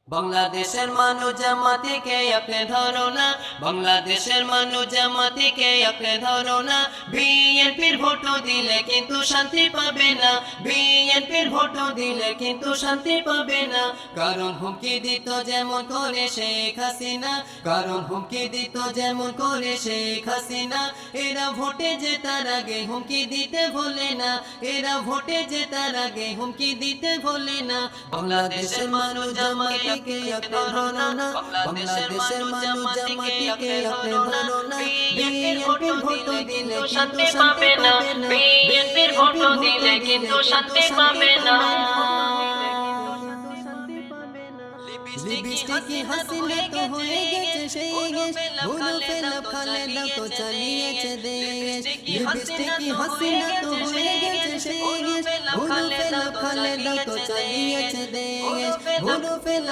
বাংলাদেশের মানুষ জামাতিকে আঁকড়ে ধরো না, বাংলাদেশের মানুষ জামাতিকে আঁকড়ে ধরো না। বিএনপির ভোটও দিলে কিন্তু শান্তি পাবে না, বিএনপির ভোটও দিলে কিন্তু শান্তি পাবে না। কারণ হুমকি দিত যেমন করে শেখ হাসিনা, কারণ হুমকি দিত যেমন করে শেখ হাসিনা। এরা ভোটে জেতার আগে হুমকি দিতে ভোলে না, এরা ভোটে জেতার আগে হুমকি দিতে ভোলে না। বাংলাদেশের মানুষ জামাতিকে আঁকড়ে ধরো না, বাংলাদেশের মানুষ জামাতিকে আঁকড়ে ধরো না। বিএনপির ভোটও দিলে শান্তি পাবে না, বিএনপির ভোটও দিলে কিন্তু শান্তি পাবে না। লিপস্টিকি হাসিনা তো হয়ে গেছে সেই দেশ, ভুলো ফেলা খালেদা তো চালিয়েছে দেশ। লিপস্টিকি হাসিনা তো হয়ে গেছে সেই দেশ, ভুলো ফেলা খালেদা তো চালিয়েছে দেশ। ভুলো ফেলা